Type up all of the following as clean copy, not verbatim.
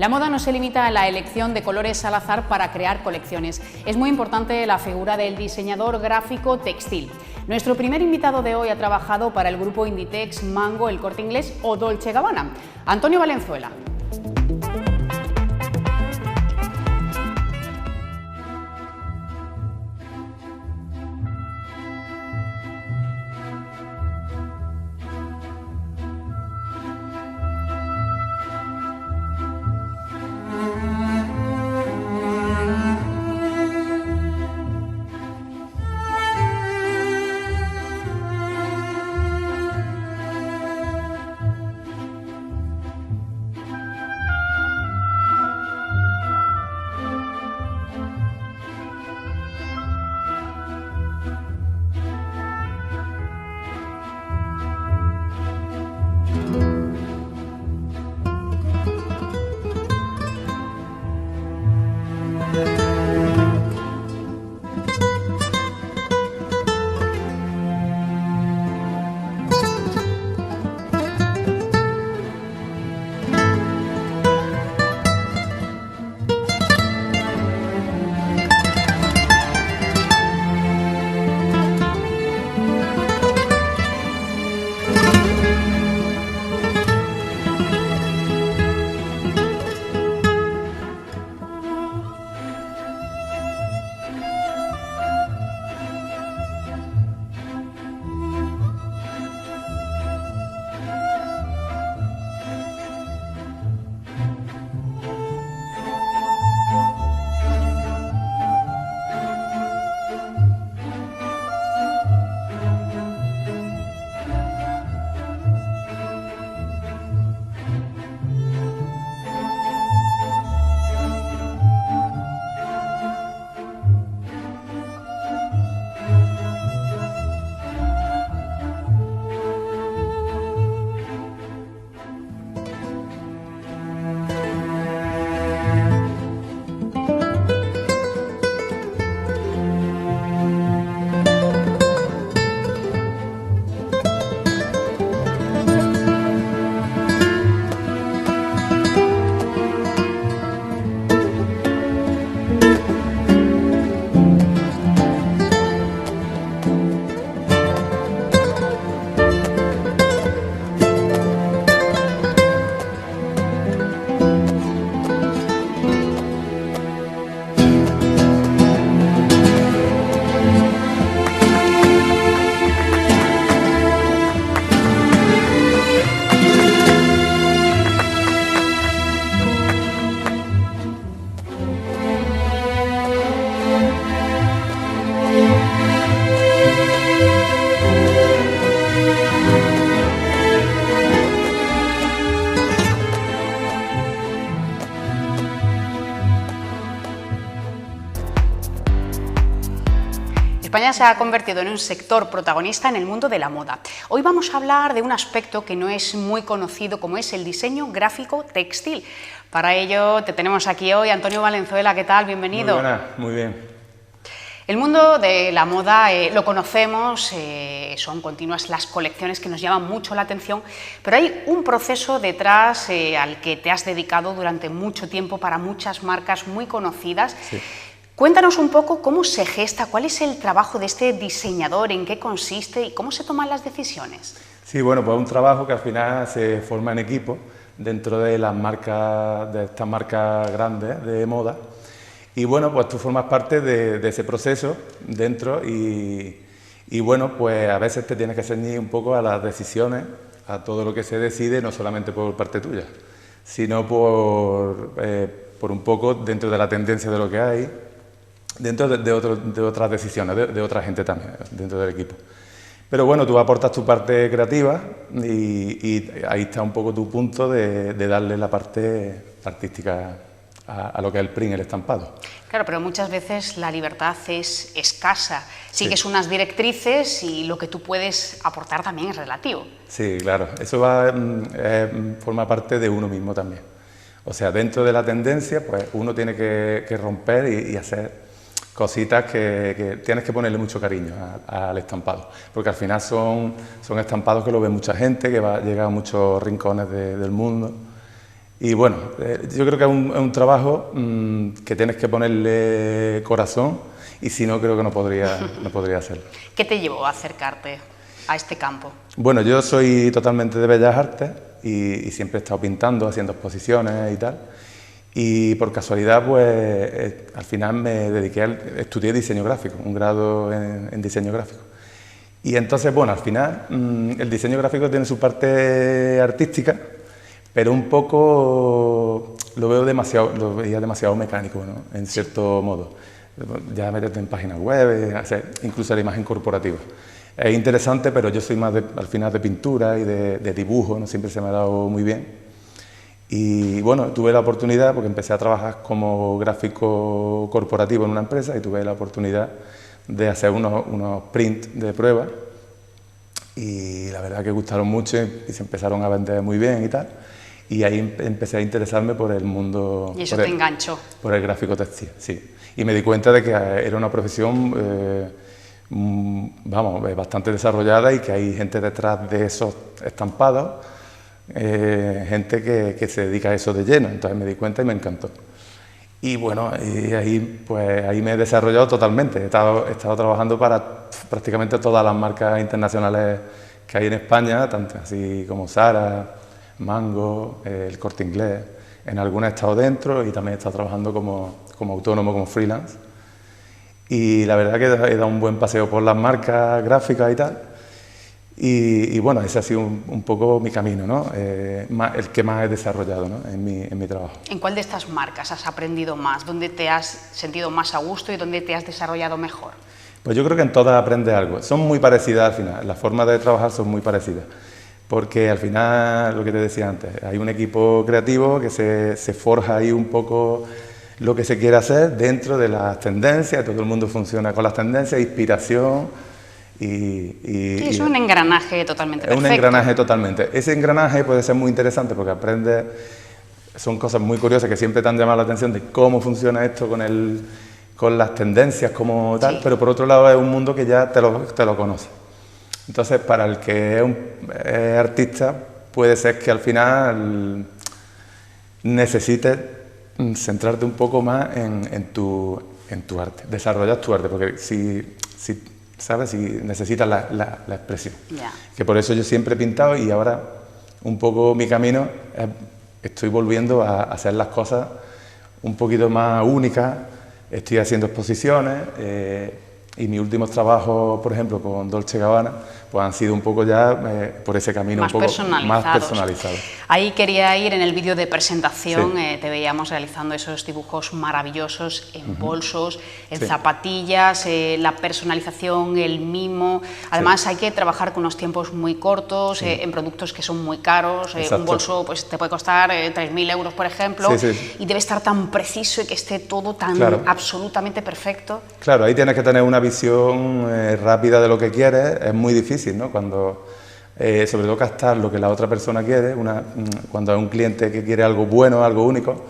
La moda no se limita a la elección de colores al azar para crear colecciones. Es muy importante la figura del diseñador gráfico textil. Nuestro primer invitado de hoy ha trabajado para el grupo Inditex, Mango, El Corte Inglés o Dolce & Gabbana, Antonio Valenzuela. España se ha convertido en un sector protagonista en el mundo de la moda. Hoy vamos a hablar de un aspecto que no es muy conocido, como es el diseño gráfico textil. Para ello te tenemos aquí hoy, Antonio Valenzuela. ¿Qué tal? Bienvenido. Muy buena, muy bien. El mundo de la moda lo conocemos, son continuas las colecciones que nos llaman mucho la atención, pero hay un proceso detrás al que te has dedicado durante mucho tiempo para muchas marcas muy conocidas. Sí. Cuéntanos un poco cómo se gesta, cuál es el trabajo de este diseñador, en qué consiste y cómo se toman las decisiones. Sí, bueno, pues un trabajo que al final se forma en equipo dentro de las marcas, de estas marcas grandes de moda. Y bueno, pues tú formas parte de ese proceso dentro y bueno, pues a veces te tienes que ceñir un poco a las decisiones, a todo lo que se decide, no solamente por parte tuya, sino por un poco dentro de la tendencia de lo que hay, dentro de otras decisiones, de otra gente también, dentro del equipo. Pero bueno, tú aportas tu parte creativa y ahí está un poco tu punto de darle la parte artística a lo que es el print, el estampado. Claro, pero muchas veces la libertad es escasa. Sigues Sí. unas directrices y lo que tú puedes aportar también es relativo. Sí, claro, eso forma parte de uno mismo también. O sea, dentro de la tendencia, pues uno tiene que romper y hacer cositas que tienes que ponerle mucho cariño al estampado, porque al final son estampados que lo ve mucha gente, que llega a muchos rincones del mundo Y bueno, yo creo que es un trabajo que tienes que ponerle corazón y si no, creo que no podría hacerlo. ¿Qué te llevó a acercarte a este campo? Bueno, yo soy totalmente de Bellas Artes y siempre he estado pintando, haciendo exposiciones y tal. Y por casualidad, pues al final me estudié diseño gráfico, un grado en diseño gráfico. Y entonces, bueno, al final el diseño gráfico tiene su parte artística, pero un poco lo veía demasiado mecánico, ¿no? En cierto modo. Ya meterte en páginas web, hacer incluso la imagen corporativa. Es interesante, pero yo soy más al final de pintura y de dibujo, ¿no? Siempre se me ha dado muy bien. Y bueno, tuve la oportunidad, porque empecé a trabajar como gráfico corporativo en una empresa y tuve la oportunidad de hacer unos prints de prueba y la verdad que gustaron mucho y se empezaron a vender muy bien y tal. Y ahí empecé a interesarme por el mundo... ¿Y eso te enganchó? Por el gráfico textil, sí. Y me di cuenta de que era una profesión, bastante desarrollada y que hay gente detrás de esos estampados, gente que se dedica a eso de lleno. Entonces me di cuenta y me encantó. Y bueno, y ahí me he desarrollado totalmente. He estado trabajando para prácticamente todas las marcas internacionales que hay en España, tanto así como Zara, Mango, el Corte Inglés. En algunas he estado dentro y también he estado trabajando como autónomo, como freelance. Y la verdad que he dado un buen paseo por las marcas gráficas y tal. Y bueno, ese ha sido un poco mi camino, ¿no? El que más he desarrollado, ¿no? en mi trabajo. ¿En cuál de estas marcas has aprendido más? ¿Dónde te has sentido más a gusto y dónde te has desarrollado mejor? Pues yo creo que en todas aprendes algo. Son muy parecidas al final, las formas de trabajar son muy parecidas. Porque al final, lo que te decía antes, hay un equipo creativo que se forja ahí un poco lo que se quiere hacer dentro de las tendencias, todo el mundo funciona con las tendencias, inspiración y es un engranaje totalmente perfecto. Es un engranaje totalmente. Ese engranaje puede ser muy interesante porque aprendes, son cosas muy curiosas que siempre te han llamado la atención de cómo funciona esto con las tendencias como tal, sí. Pero por otro lado es un mundo que ya te lo conoce. Entonces, para el que es artista, puede ser que al final necesites centrarte un poco más en tu arte, desarrollar tu arte, porque si necesitas la expresión. Yeah. Que por eso yo siempre he pintado y ahora un poco mi camino estoy volviendo a hacer las cosas un poquito más únicas. Estoy haciendo exposiciones y mis últimos trabajos, por ejemplo, con Dolce & Gabbana, pues han sido un poco ya por ese camino más un poco personalizados. Más personalizado. Ahí quería ir en el vídeo de presentación, sí. Te veíamos realizando esos dibujos maravillosos en bolsos, en zapatillas, la personalización, el mimo. Además hay que trabajar con unos tiempos muy cortos, en productos que son muy caros. Un bolso pues te puede costar 3.000 euros, por ejemplo, y debe estar tan preciso y que esté todo tan absolutamente perfecto. Claro, ahí tienes que tener una visión rápida de lo que quieres. Es muy difícil, ¿no? Cuando, sobre todo captar lo que la otra persona quiere, cuando es un cliente que quiere algo bueno, algo único,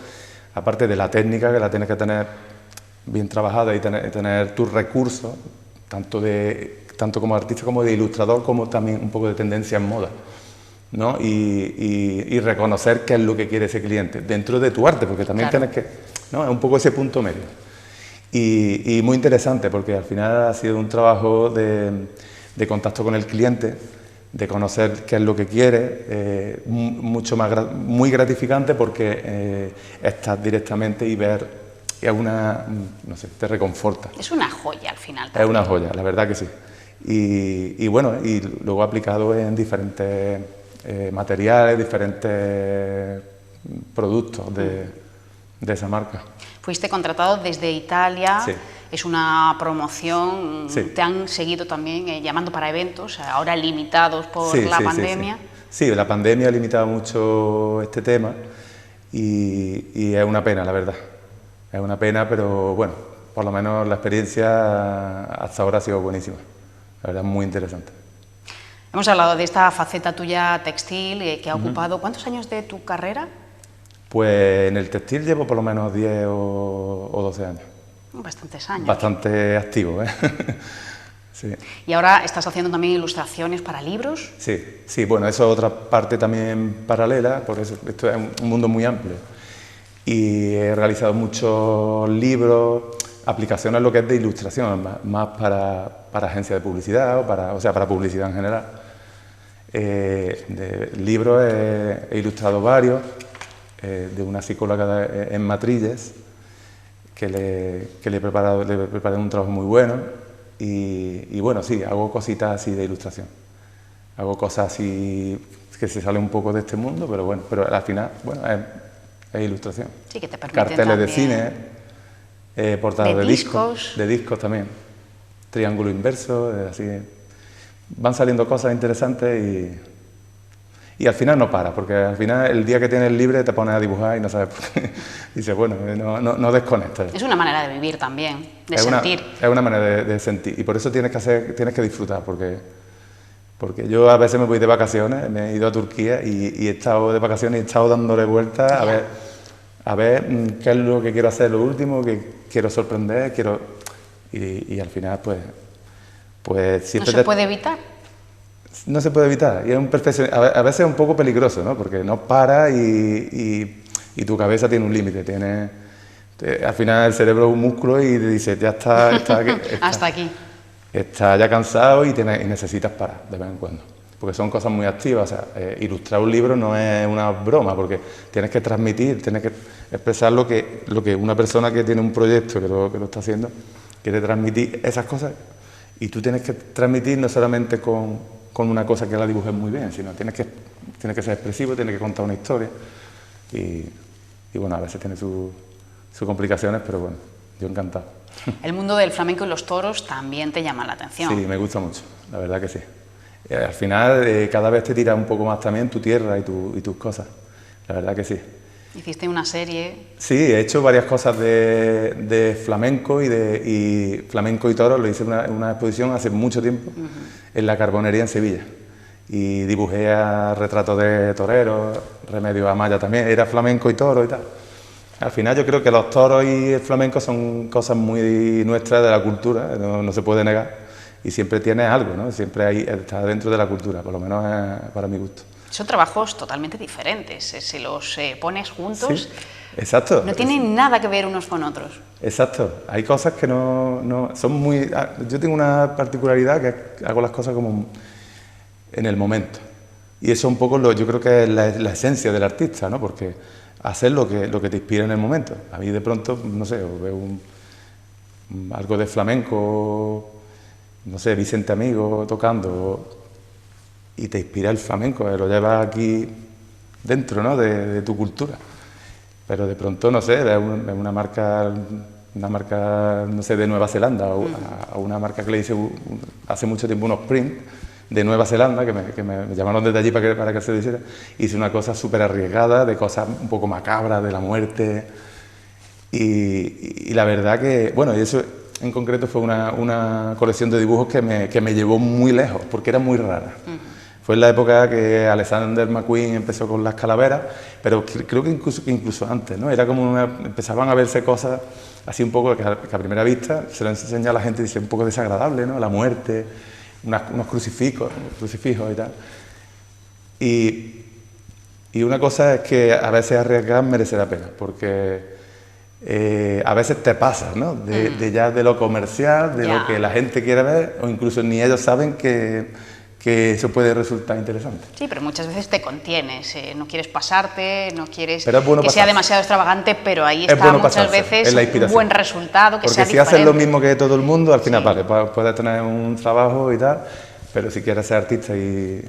aparte de la técnica, que la tienes que tener bien trabajada y tener tus recursos, tanto como artista como de ilustrador, como también un poco de tendencia en moda, ¿no? Y reconocer qué es lo que quiere ese cliente dentro de tu arte, porque también tienes que, ¿no? Es un poco ese punto medio. Y muy interesante, porque al final ha sido un trabajo de contacto con el cliente, de conocer qué es lo que quiere, muy gratificante porque estás directamente y ver, no sé, te reconforta. Es una joya al final también. Es una joya, la verdad que sí. Y bueno, y luego aplicado en diferentes materiales, diferentes productos de esa marca. Fuiste contratado desde Italia, sí. Es una promoción, sí. Te han seguido también llamando para eventos, ahora limitados por la pandemia. Sí, la pandemia ha limitado mucho este tema y es una pena, la verdad. Es una pena, pero bueno, por lo menos la experiencia hasta ahora ha sido buenísima. La verdad, muy interesante. Hemos hablado de esta faceta tuya textil que ha ocupado. ¿Cuántos años de tu carrera? Pues en el textil llevo por lo menos 10 o 12 años. Bastantes años. Bastante activo, ¿eh? Sí. Y ahora estás haciendo también ilustraciones para libros. Sí, sí, bueno, eso es otra parte también paralela, por eso esto es un mundo muy amplio. Y he realizado muchos libros, aplicaciones lo que es de ilustración, más para agencias de publicidad, o sea, para publicidad en general. De libros he ilustrado varios, de una psicóloga en Matrilles, que le preparé un trabajo muy bueno. Y bueno, sí, hago cositas así de ilustración. Hago cosas así que se salen un poco de este mundo, pero bueno, pero al final, bueno, es ilustración. Sí, que te permiten carteles también de cine, portadas de de discos. de discos también. Triángulo inverso, así. Van saliendo cosas interesantes y al final no para, porque al final el día que tienes libre te pones a dibujar y no sabes por qué. Dices, bueno, no desconectas. Es una manera de vivir también, de es sentir. Es una manera de sentir y por eso tienes que disfrutar, porque yo a veces me voy de vacaciones, me he ido a Turquía y he estado de vacaciones y he estado dándole vueltas a ver qué es lo que quiero hacer, lo último, que quiero sorprender, y al final pues siempre... ¿No se puede evitar? No se puede evitar, y es a veces es un poco peligroso, ¿no? Porque no para y tu cabeza tiene un límite, al final el cerebro es un músculo y te dice, ya está hasta aquí. Estás ya cansado y necesitas parar de vez en cuando, porque son cosas muy activas. O sea, ilustrar un libro no es una broma, porque tienes que transmitir, tienes que expresar lo que una persona que tiene un proyecto que lo está haciendo quiere transmitir esas cosas, y tú tienes que transmitir no solamente con una cosa que la dibujes muy bien, sino tienes que ser expresivo, tienes que contar una historia, y bueno, a veces tiene sus complicaciones, pero bueno, yo encantado. El mundo del flamenco y los toros también te llama la atención. Sí, me gusta mucho, la verdad que sí. Al final, cada vez te tiras un poco más también tu tierra y tus cosas, la verdad que sí. Hiciste una serie. Sí, he hecho varias cosas de flamenco y flamenco y toros. Lo hice en una exposición hace mucho tiempo en la Carbonería en Sevilla. Y dibujé a retratos de toreros, Remedios Amaya también, era flamenco y toro y tal. Al final yo creo que los toros y el flamenco son cosas muy nuestras de la cultura, no se puede negar. Y siempre tienes algo, ¿no? Siempre está dentro de la cultura, por lo menos para mi gusto. Son trabajos totalmente diferentes, si los pones juntos, sí, exacto. No tienen nada que ver unos con otros. Exacto, hay cosas que no son muy... Yo tengo una particularidad que hago las cosas como en el momento, y eso un poco yo creo que es la esencia del artista, ¿no? Porque hacer lo que te inspira en el momento. A mí de pronto, no sé, veo algo de flamenco, no sé, Vicente Amigo tocando, y te inspira el flamenco, lo llevas aquí dentro, ¿no? de tu cultura. Pero de pronto, no sé, de una marca, no sé, de Nueva Zelanda, o a una marca que le hice hace mucho tiempo unos prints de Nueva Zelanda, que me llamaron desde allí para que se lo hiciera. Hice una cosa súper arriesgada, de cosas un poco macabras, de la muerte. Y la verdad que, bueno, y eso en concreto fue una colección de dibujos que me llevó muy lejos, porque era muy rara. Fue en la época que Alexander McQueen empezó con las calaveras, pero creo que incluso antes, ¿no? Era como empezaban a verse cosas así un poco que a primera vista se lo enseña a la gente y dice un poco desagradable, ¿no? La muerte, unos crucifijos y tal. Y una cosa es que a veces arriesgar merece la pena, porque a veces te pasas, ¿no? De lo comercial, de lo que la gente quiere ver, o incluso ni ellos saben que eso puede resultar interesante. Sí, pero muchas veces te contienes, no quieres pasarte, no quieres bueno que sea demasiado extravagante, pero ahí está bueno muchas veces un buen resultado, que porque sea si diferente. haces lo mismo que todo el mundo, al final, vale, puedes tener un trabajo y tal, pero si quieres ser artista y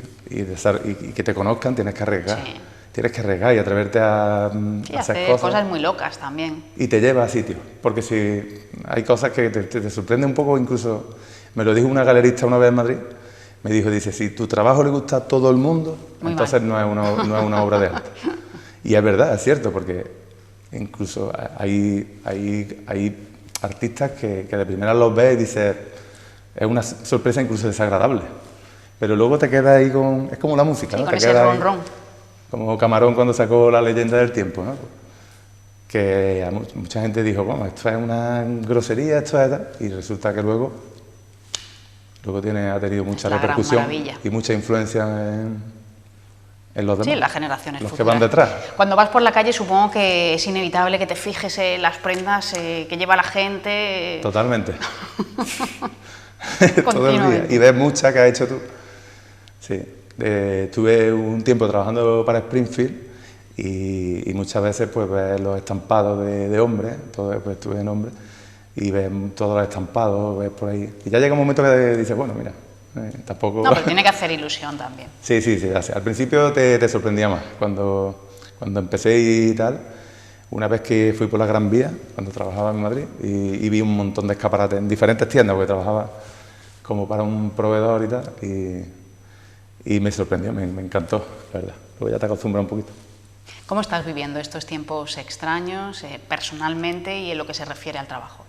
que te conozcan, tienes que arriesgar. Sí. Tienes que arriesgar y atreverte a hacer cosas muy locas también. Y te lleva a sitios, porque si hay cosas que te sorprenden un poco, incluso me lo dijo una galerista una vez en Madrid. Me dice, si tu trabajo le gusta a todo el mundo, entonces no es una obra de arte. Y es verdad, es cierto, porque incluso hay artistas que de primera los ves y dices, es una sorpresa incluso desagradable. Pero luego te quedas ahí con... Es como la música, sí, ¿no? Con te ese ron. Como Camarón cuando sacó La leyenda del tiempo, ¿no? Que mucha gente dijo, bueno, esto es una grosería, esto es tal, y resulta que luego luego ha tenido mucha Es la gran repercusión maravilla. y mucha influencia en los demás. Sí, en las generaciones los que futuras. van detrás. Cuando vas por la calle supongo que es inevitable que te fijes en las prendas que lleva la gente. Totalmente. Todo el día. Continuamente. Y ves muchas que has hecho tú. Sí. Estuve un tiempo trabajando para Springfield y muchas veces pues ves los estampados de hombres, pues estuve en hombres, y ves todos los estampados, ves por ahí. Y ya llega un momento que dices, bueno, mira, tampoco... No, pero tiene que hacer ilusión también. Sí, al principio te sorprendía más, cuando empecé y tal, una vez que fui por la Gran Vía, cuando trabajaba en Madrid, y vi un montón de escaparates en diferentes tiendas, porque trabajaba como para un proveedor y tal, y me sorprendió, me encantó, la verdad. Luego ya te acostumbras un poquito. ¿Cómo estás viviendo estos tiempos extraños personalmente y en lo que se refiere al trabajo?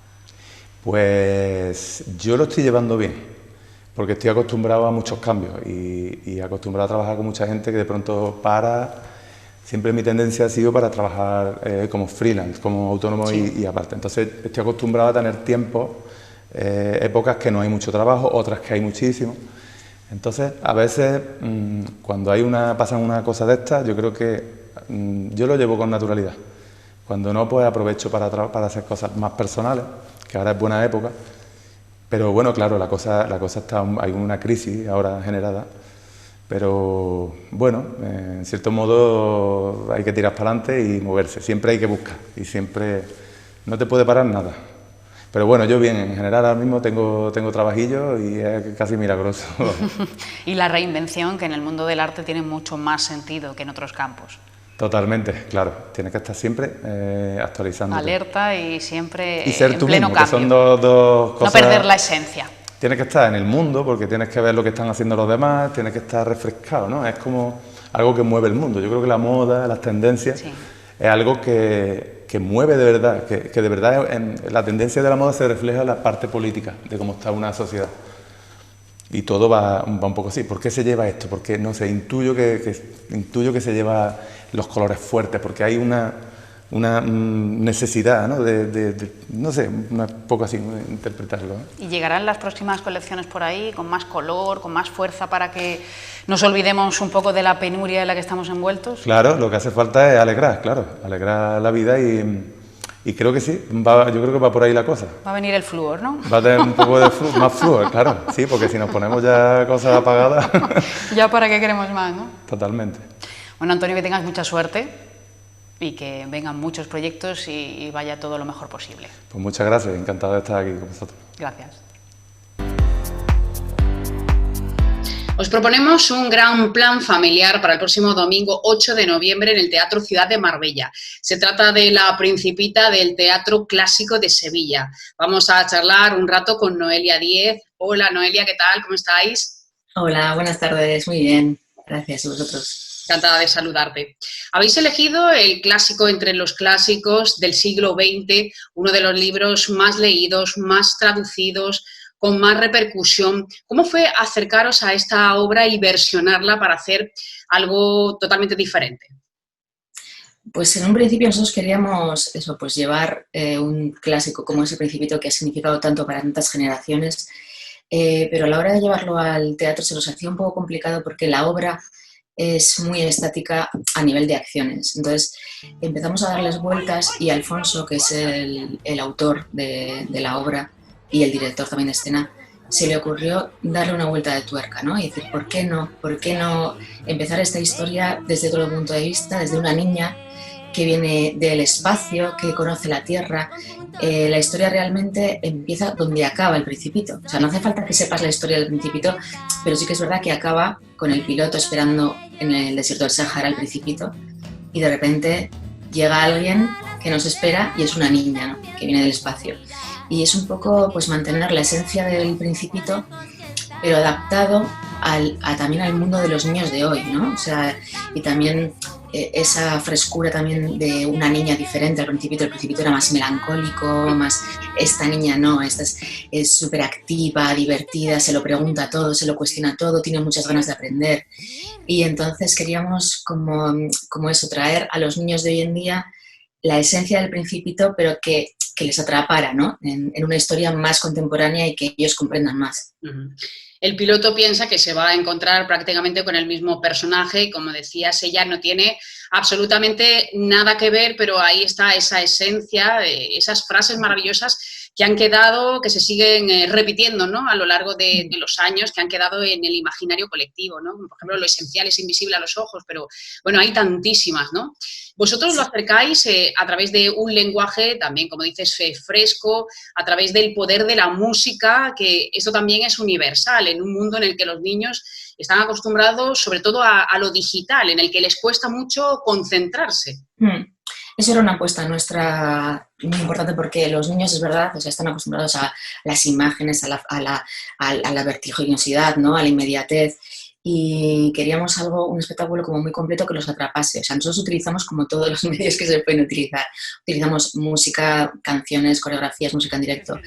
Pues yo lo estoy llevando bien, porque estoy acostumbrado a muchos cambios y acostumbrado a trabajar con mucha gente que de pronto para. Siempre mi tendencia ha sido para trabajar como freelance, como autónomo Sí. y aparte. Entonces estoy acostumbrado a tener tiempo, épocas que no hay mucho trabajo, otras que hay muchísimo. Entonces, a veces, cuando pasan una cosa de estas, yo creo que yo lo llevo con naturalidad. Cuando no, pues aprovecho para hacer cosas más personales, que ahora es buena época. Pero bueno, claro, la cosa está, hay una crisis ahora generada. Pero bueno, en cierto modo hay que tirar para adelante y moverse. Siempre hay que buscar y siempre no te puede parar nada. Pero bueno, yo bien, en general ahora mismo tengo trabajillo y es casi milagroso. Y la reinvención, que en el mundo del arte tiene mucho más sentido que en otros campos. Totalmente, claro. Tienes que estar siempre actualizándote. Alerta y siempre Y ser en tú pleno mismo, cambio. que son dos cosas... No perder la esencia. Tienes que estar en el mundo porque tienes que ver lo que están haciendo los demás, tienes que estar refrescado, ¿no? Es como algo que mueve el mundo. Yo creo que la moda, las tendencias, Sí. es algo que mueve de verdad, que de verdad la tendencia de la moda se refleja en la parte política de cómo está una sociedad. Y todo va un poco así. ¿Por qué se lleva esto? Porque, no sé, intuyo que se lleva los colores fuertes, porque hay una necesidad, ¿no? No sé, un poco así, ¿no? Interpretarlo, ¿no? ¿Y llegarán las próximas colecciones por ahí con más color, con más fuerza para que nos olvidemos un poco de la penuria en la que estamos envueltos? Claro, lo que hace falta es alegrar, claro, alegrar la vida y creo que sí, yo creo que va por ahí la cosa. Va a venir el flúor, ¿no? Va a tener un poco de más flujo, claro, sí, porque si nos ponemos ya cosas apagadas... Ya para qué queremos más, ¿no? Totalmente. Bueno, Antonio, que tengas mucha suerte y que vengan muchos proyectos y vaya todo lo mejor posible. Pues muchas gracias, encantado de estar aquí con vosotros. Gracias. Os proponemos un gran plan familiar para el próximo domingo 8 de noviembre en el Teatro Ciudad de Marbella. Se trata de La Principita del Teatro Clásico de Sevilla. Vamos a charlar un rato con Noelia Díez. Hola Noelia, ¿qué tal? ¿Cómo estáis? Hola, buenas tardes, muy bien, gracias a vosotros. Encantada de saludarte. Habéis elegido el clásico entre los clásicos del siglo XX, uno de los libros más leídos, más traducidos, con más repercusión. ¿Cómo fue acercaros a esta obra y versionarla para hacer algo totalmente diferente? Pues en un principio nosotros queríamos eso, pues llevar un clásico como ese Principito que ha significado tanto para tantas generaciones, pero a la hora de llevarlo al teatro se nos hacía un poco complicado porque la obra es muy estática a nivel de acciones. Entonces empezamos a darles vueltas y Alfonso, que es el autor de la obra y el director también de escena, se le ocurrió darle una vuelta de tuerca, ¿no? Y decir, ¿por qué no empezar esta historia desde todo punto de vista, desde una niña que viene del espacio, que conoce la Tierra? La historia realmente empieza donde acaba el Principito. O sea, no hace falta que sepas la historia del Principito, pero sí que es verdad que acaba con el piloto esperando en el desierto del Sáhara al Principito y de repente llega alguien que nos espera y es una niña, ¿no? Que viene del espacio. Y es un poco pues mantener la esencia del Principito, pero adaptado también al mundo de los niños de hoy, ¿no? O sea, y también esa frescura también de una niña diferente al Principito. El Principito era más melancólico, más... Esta niña no, esta es súper activa, divertida, se lo pregunta todo, se lo cuestiona todo, tiene muchas ganas de aprender. Y entonces queríamos como eso, traer a los niños de hoy en día la esencia del Principito, pero que que les atrapara, ¿no? En una historia más contemporánea y que ellos comprendan más. Uh-huh. El piloto piensa que se va a encontrar prácticamente con el mismo personaje, como decías, ella no tiene absolutamente nada que ver, pero ahí está esa esencia, esas frases maravillosas que han quedado, que se siguen repitiendo, ¿no?, a lo largo de los años, que han quedado en el imaginario colectivo, ¿no? Por ejemplo, lo esencial es invisible a los ojos, pero bueno, hay tantísimas, ¿no? Vosotros lo acercáis a través de un lenguaje también, como dices, fresco, a través del poder de la música, que esto también es universal, en un mundo en el que los niños están acostumbrados sobre todo a lo digital, en el que les cuesta mucho concentrarse. Eso era una apuesta nuestra muy importante porque los niños, es verdad, o sea, están acostumbrados a las imágenes, a la vertiginosidad, ¿no?, a la inmediatez, y queríamos un espectáculo como muy completo que los atrapase. O sea, nosotros utilizamos como todos los medios que se pueden utilizar. Utilizamos música, canciones, coreografías, música en directo,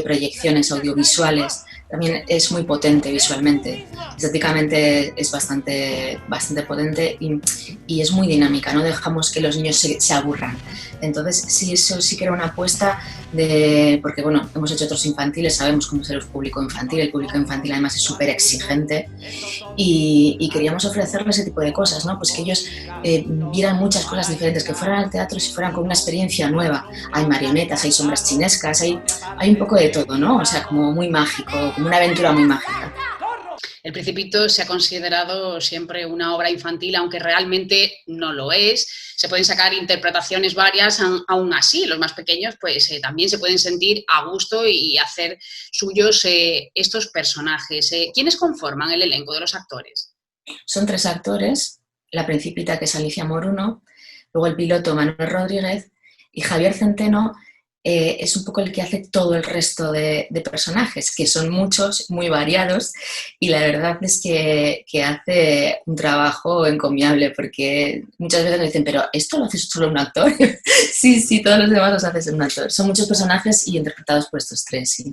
proyecciones audiovisuales. También es muy potente visualmente. Estéticamente es bastante potente y es muy dinámica. No dejamos que los niños se aburran. Entonces, sí, eso sí que era una apuesta porque, bueno, hemos hecho otros infantiles, sabemos cómo es el público infantil. El público infantil además es súper exigente. Y queríamos ofrecerles ese tipo de cosas, ¿no? Pues que ellos vieran muchas cosas diferentes, que fueran al teatro y fueran con una experiencia nueva. Hay marionetas, hay sombras chinescas, hay un poco de todo, ¿no? O sea, como muy mágico, como una aventura muy mágica. El Principito se ha considerado siempre una obra infantil, aunque realmente no lo es. Se pueden sacar interpretaciones varias, aún así los más pequeños pues también se pueden sentir a gusto y hacer suyos estos personajes. ¿Quiénes conforman el elenco de los actores? Son 3 actores, la Principita, que es Alicia Moruno, luego el piloto Manuel Rodríguez y Javier Centeno. Es un poco el que hace todo el resto de personajes, que son muchos, muy variados, y la verdad es que hace un trabajo encomiable, porque muchas veces me dicen, ¿pero esto lo haces solo un actor? Sí, todos los demás los haces un actor. Son muchos personajes y interpretados por estos 3, sí.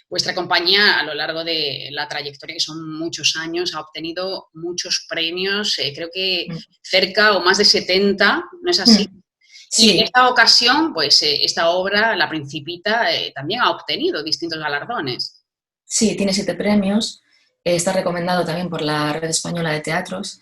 Vuestra compañía, a lo largo de la trayectoria, que son muchos años, ha obtenido muchos premios, creo que cerca o más de 70, ¿no es así? Sí. Y en esta ocasión, pues esta obra, La Principita, también ha obtenido distintos galardones. Sí, tiene 7 premios, está recomendado también por la Red Española de Teatros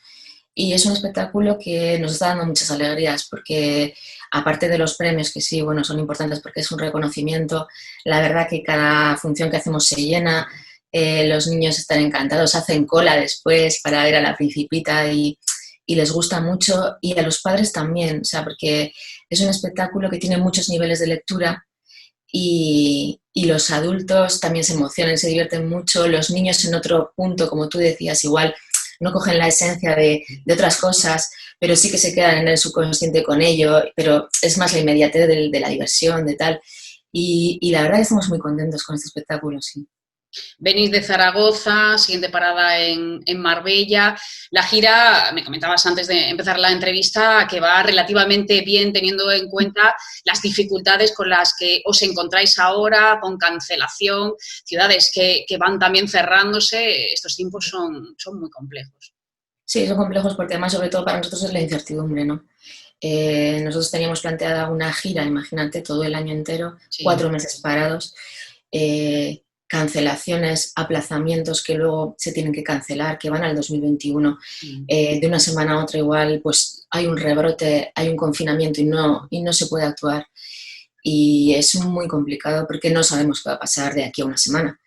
y es un espectáculo que nos está dando muchas alegrías porque, aparte de los premios, que sí, bueno, son importantes porque es un reconocimiento, la verdad que cada función que hacemos se llena, los niños están encantados, hacen cola después para ver a La Principita y les gusta mucho, y a los padres también, o sea, porque es un espectáculo que tiene muchos niveles de lectura y los adultos también se emocionan, se divierten mucho, los niños en otro punto, como tú decías, igual no cogen la esencia de otras cosas, pero sí que se quedan en el subconsciente con ello, pero es más la inmediatez de la diversión, de tal, y la verdad que estamos muy contentos con este espectáculo, sí. Venís de Zaragoza, siguiente parada en Marbella. La gira, me comentabas antes de empezar la entrevista, que va relativamente bien teniendo en cuenta las dificultades con las que os encontráis ahora, con cancelación, ciudades que van también cerrándose. Estos tiempos son muy complejos. Sí, son complejos porque además, sobre todo para nosotros, es la incertidumbre, ¿no? Nosotros teníamos planteada una gira, imagínate, todo el año entero, sí. 4 meses parados, cancelaciones, aplazamientos que luego se tienen que cancelar, que van al 2021. De una semana a otra igual, pues hay un rebrote, hay un confinamiento y no se puede actuar. Y es muy complicado porque no sabemos qué va a pasar de aquí a una semana.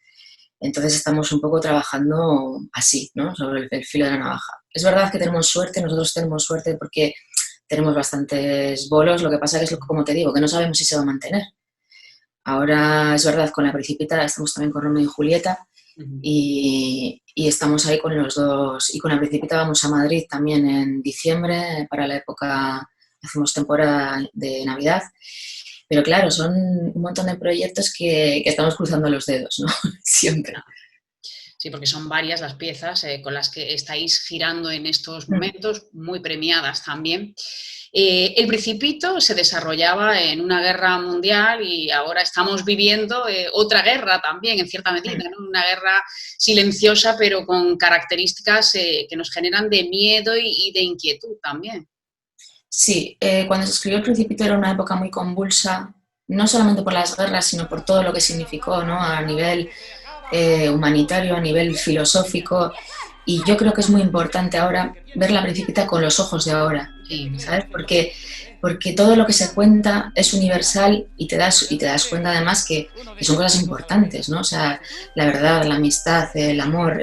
Entonces estamos un poco trabajando así, ¿no?, sobre el filo de la navaja. Es verdad que tenemos suerte, nosotros tenemos suerte porque tenemos bastantes bolos, lo que pasa es que, como te digo, que no sabemos si se va a mantener. Ahora, es verdad, con La Principita estamos también con Romeo y Julieta y estamos ahí con los dos. Y con La Principita vamos a Madrid también en diciembre, para la época, hacemos temporada de Navidad. Pero claro, son un montón de proyectos que estamos cruzando los dedos, ¿no? Siempre. Sí, porque son varias las piezas con las que estáis girando en estos momentos, muy premiadas también. El Principito se desarrollaba en una guerra mundial y ahora estamos viviendo otra guerra también, en cierta medida, ¿no? Una guerra silenciosa, pero con características que nos generan de miedo y de inquietud también. Sí, cuando se escribió El Principito era una época muy convulsa, no solamente por las guerras, sino por todo lo que significó, ¿no? A nivel humanitario, a nivel filosófico. Y yo creo que es muy importante ahora ver La Principita con los ojos de ahora, Sí. ¿sabes? Porque todo lo que se cuenta es universal y te das cuenta además que son cosas importantes, ¿no? O sea, la verdad, la amistad, el amor,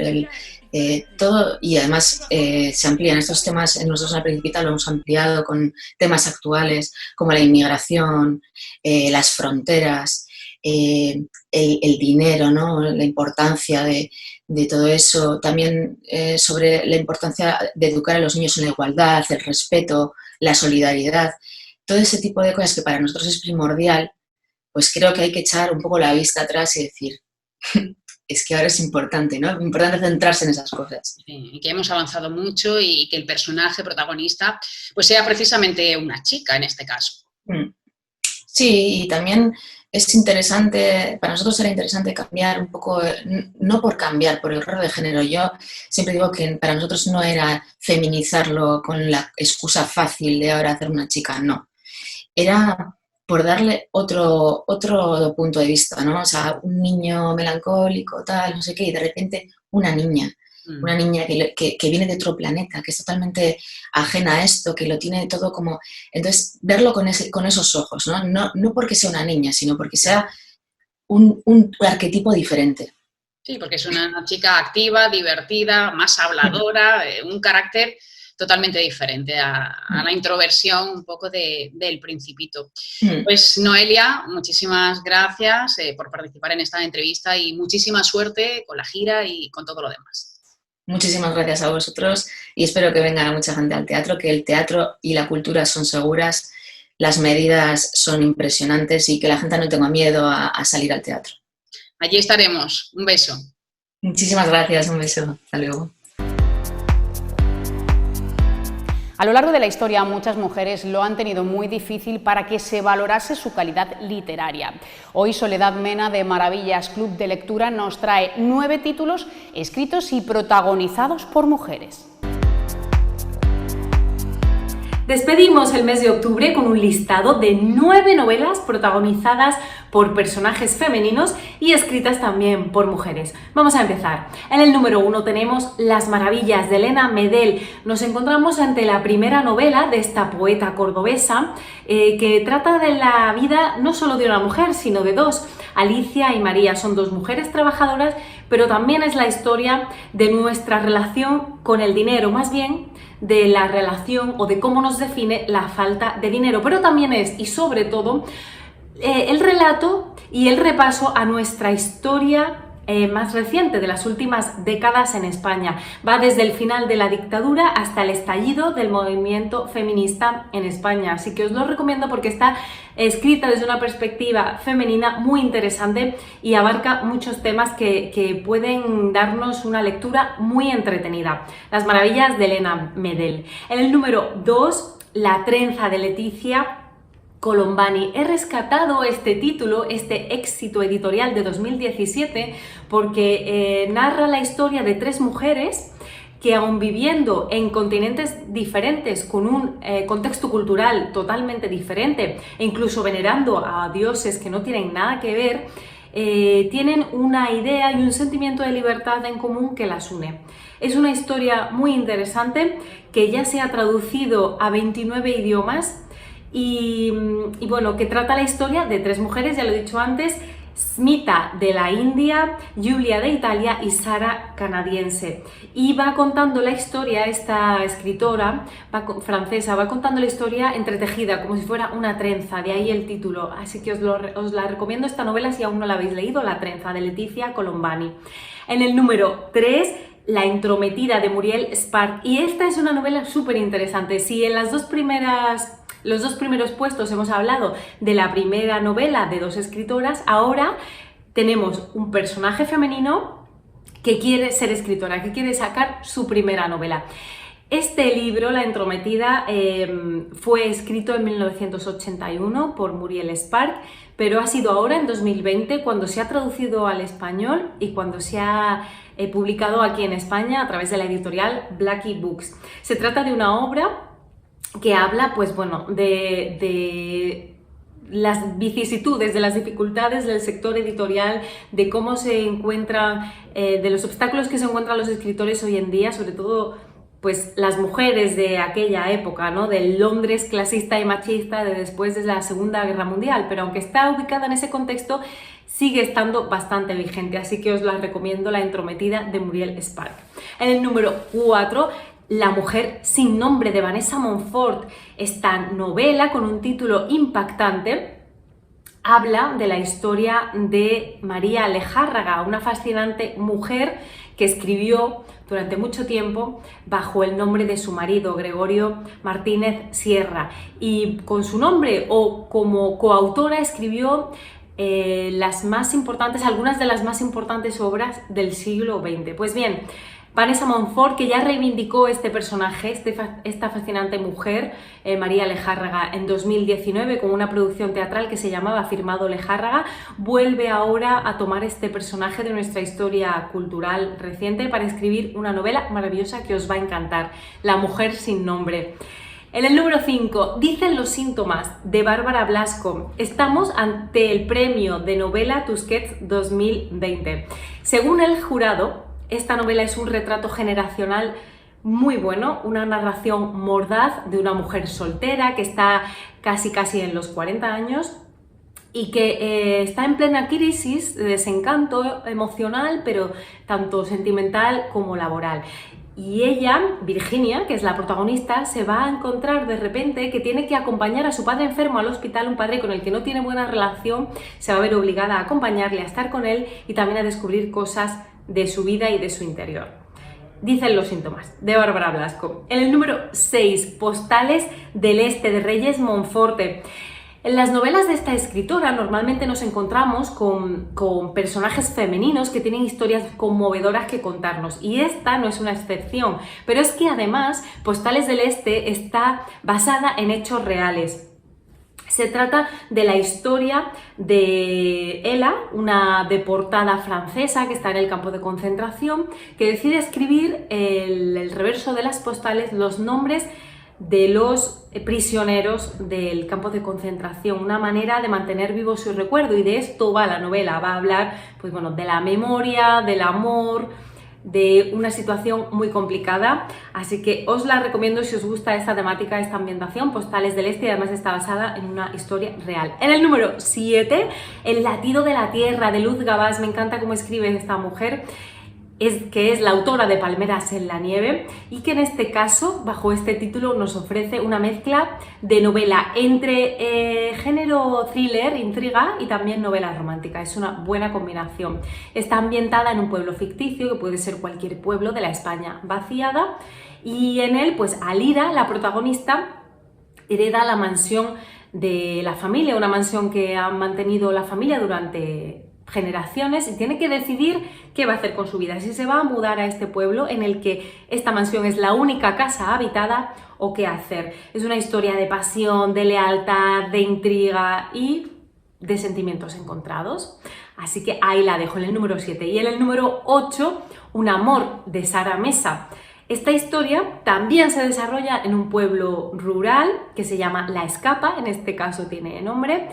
todo, y además se amplían estos temas. Nosotros en La Principita lo hemos ampliado con temas actuales como la inmigración, las fronteras, el dinero, ¿no? La importancia de todo eso, también sobre la importancia de educar a los niños en la igualdad, el respeto, la solidaridad, todo ese tipo de cosas que para nosotros es primordial. Pues creo que hay que echar un poco la vista atrás y decir, es que ahora es importante, ¿no? Es importante centrarse en esas cosas. Y que hemos avanzado mucho y que el personaje protagonista pues sea precisamente una chica en este caso. Sí, y también es interesante, para nosotros era interesante cambiar un poco, no por cambiar, por el rol de género. Yo siempre digo que para nosotros no era feminizarlo con la excusa fácil de ahora hacer una chica, no. Era por darle otro punto de vista, ¿no? O sea, un niño melancólico, tal, no sé qué, y de repente una niña que viene de otro planeta, que es totalmente ajena a esto, que lo tiene todo como... Entonces, verlo con esos ojos, ¿no? No porque sea una niña, sino porque sea un arquetipo diferente. Sí, porque es una chica activa, divertida, más habladora, un carácter totalmente diferente a la introversión un poco del Principito. Pues Noelia, muchísimas gracias por participar en esta entrevista y muchísima suerte con la gira y con todo lo demás. Muchísimas gracias a vosotros y espero que venga mucha gente al teatro, que el teatro y la cultura son seguras, las medidas son impresionantes y que la gente no tenga miedo a salir al teatro. Allí estaremos. Un beso. Muchísimas gracias, un beso. Hasta luego. A lo largo de la historia, muchas mujeres lo han tenido muy difícil para que se valorase su calidad literaria. Hoy Soledad Mena, de Maravillas Club de Lectura, nos trae 9 títulos escritos y protagonizados por mujeres. Despedimos el mes de octubre con un listado de 9 novelas protagonizadas por personajes femeninos y escritas también por mujeres. Vamos a empezar. En el número 1 tenemos Las Maravillas, de Elena Medel. Nos encontramos ante la primera novela de esta poeta cordobesa que trata de la vida no solo de una mujer, sino de dos. Alicia y María son 2 mujeres trabajadoras, pero también es la historia de nuestra relación con el dinero, más bien de la relación o de cómo nos define la falta de dinero, pero también es, y sobre todo, el relato y el repaso a nuestra historia más reciente de las últimas décadas en España. Va desde el final de la dictadura hasta el estallido del movimiento feminista en España, así que os lo recomiendo porque está escrita desde una perspectiva femenina muy interesante y abarca muchos temas que pueden darnos una lectura muy entretenida. Las Maravillas, de Elena Medel. En el número 2, La Trenza, de Leticia Colombani. He rescatado este título, este éxito editorial de 2017, porque narra la historia de 3 mujeres que, aun viviendo en continentes diferentes, con un contexto cultural totalmente diferente e incluso venerando a dioses que no tienen nada que ver, tienen una idea y un sentimiento de libertad en común que las une. Es una historia muy interesante que ya se ha traducido a 29 idiomas y bueno, que trata la historia de 3 mujeres, ya lo he dicho antes: Smita, de la India, Julia, de Italia, y Sara, canadiense. Y va contando la historia, esta escritora francesa, va contando la historia entretejida, como si fuera una trenza, de ahí el título. Así que os la recomiendo esta novela si aún no la habéis leído, La Trenza, de Leticia Colombani. En el número 3, La Entrometida, de Muriel Spark. Y esta es una novela súper interesante. Si en los 2 primeros puestos hemos hablado de la primera novela de 2 escritoras, ahora tenemos un personaje femenino que quiere ser escritora, que quiere sacar su primera novela. Este libro, La Entrometida, fue escrito en 1981 por Muriel Spark, pero ha sido ahora, en 2020, cuando se ha traducido al español y cuando se ha publicado aquí en España a través de la editorial Blackie Books. Se trata de una obra que habla, pues bueno, de las vicisitudes, de las dificultades del sector editorial, de cómo se encuentran, de los obstáculos que se encuentran los escritores hoy en día, sobre todo pues las mujeres de aquella época, ¿no? Del Londres clasista y machista de después de la Segunda Guerra Mundial, pero aunque está ubicada en ese contexto, sigue estando bastante vigente, así que os la recomiendo, La entrometida de Muriel Spark. En el número 4, La mujer sin nombre de Vanessa Montfort. Esta novela, con un título impactante, habla de la historia de María Lejárraga, una fascinante mujer que escribió durante mucho tiempo bajo el nombre de su marido, Gregorio Martínez Sierra, y con su nombre o como coautora escribió algunas de las más importantes obras del siglo XX. Pues bien, Vanessa Montfort, que ya reivindicó este personaje, esta fascinante mujer, María Lejárraga, en 2019 con una producción teatral que se llamaba Firmado Lejárraga, vuelve ahora a tomar este personaje de nuestra historia cultural reciente para escribir una novela maravillosa que os va a encantar, La mujer sin nombre. En el número 5, Dicen los síntomas, de Bárbara Blasco. Estamos ante el premio de novela Tusquets 2020. Según el jurado, esta novela es un retrato generacional muy bueno, una narración mordaz de una mujer soltera que está casi en los 40 años y que está en plena crisis de desencanto emocional, pero tanto sentimental como laboral. Y ella, Virginia, que es la protagonista, se va a encontrar de repente que tiene que acompañar a su padre enfermo al hospital, un padre con el que no tiene buena relación, se va a ver obligada a acompañarle, a estar con él y también a descubrir cosas de su vida y de su interior. Dicen los síntomas, de Bárbara Blasco. En el número 6, Postales del Este, de Reyes Monforte. En las novelas de esta escritora normalmente nos encontramos con personajes femeninos que tienen historias conmovedoras que contarnos, y esta no es una excepción, pero es que además Postales del Este está basada en hechos reales. Se trata de la historia de Ella, una deportada francesa que está en el campo de concentración, que decide escribir el reverso de las postales, los nombres de los prisioneros del campo de concentración, una manera de mantener vivo su recuerdo, y de esto va la novela. Va a hablar pues, bueno, de la memoria, del amor, de una situación muy complicada, así que os la recomiendo si os gusta esta temática, esta ambientación, Postales del Este, y además está basada en una historia real. En el número 7, El latido de la tierra, de Luz Gabás. Me encanta cómo escribe esta mujer, que es la autora de Palmeras en la nieve, y que en este caso, bajo este título, nos ofrece una mezcla de novela entre género thriller, intriga, y también novela romántica. Es una buena combinación. Está ambientada en un pueblo ficticio, que puede ser cualquier pueblo de la España vaciada, y en él, pues Alira, la protagonista, hereda la mansión de la familia, una mansión que ha mantenido la familia durante generaciones, y tiene que decidir qué va a hacer con su vida, si se va a mudar a este pueblo en el que esta mansión es la única casa habitada, o qué hacer. Es una historia de pasión, de lealtad, de intriga y de sentimientos encontrados. Así que ahí la dejo, en el número 7. Y en el número 8, Un amor, de Sara Mesa. Esta historia también se desarrolla en un pueblo rural que se llama La Escapa, en este caso tiene nombre.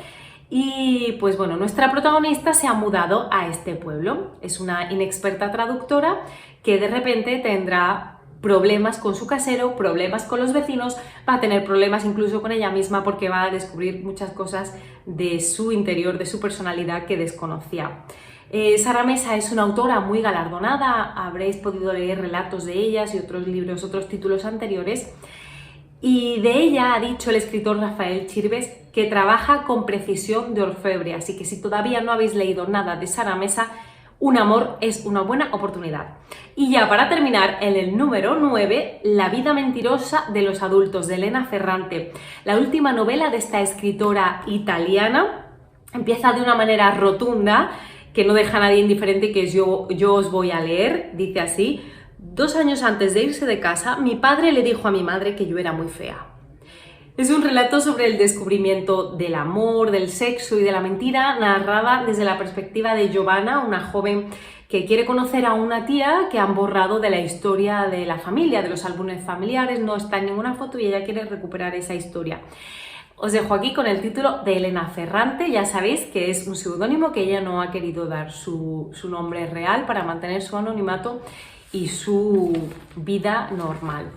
Y pues bueno, nuestra protagonista se ha mudado a este pueblo. Es una inexperta traductora que de repente tendrá problemas con su casero, problemas con los vecinos, va a tener problemas incluso con ella misma, porque va a descubrir muchas cosas de su interior, de su personalidad, que desconocía. Sara Mesa es una autora muy galardonada, habréis podido leer relatos de ellas y otros libros, otros títulos anteriores. Y de ella ha dicho el escritor Rafael Chirves que trabaja con precisión de orfebre, así que si todavía no habéis leído nada de Sara Mesa, Un amor es una buena oportunidad. Y ya para terminar, en el número 9, La vida mentirosa de los adultos, de Elena Ferrante. La última novela de esta escritora italiana empieza de una manera rotunda, que no deja a nadie indiferente y que yo os voy a leer. Dice así: 2 años antes de irse de casa, mi padre le dijo a mi madre que yo era muy fea. Es un relato sobre el descubrimiento del amor, del sexo y de la mentira, narrada desde la perspectiva de Giovanna, una joven que quiere conocer a una tía que han borrado de la historia de la familia, de los álbumes familiares, no está en ninguna foto, y ella quiere recuperar esa historia. Os dejo aquí con el título de Elena Ferrante. Ya sabéis que es un seudónimo, que ella no ha querido dar su nombre real para mantener su anonimato y su vida normal.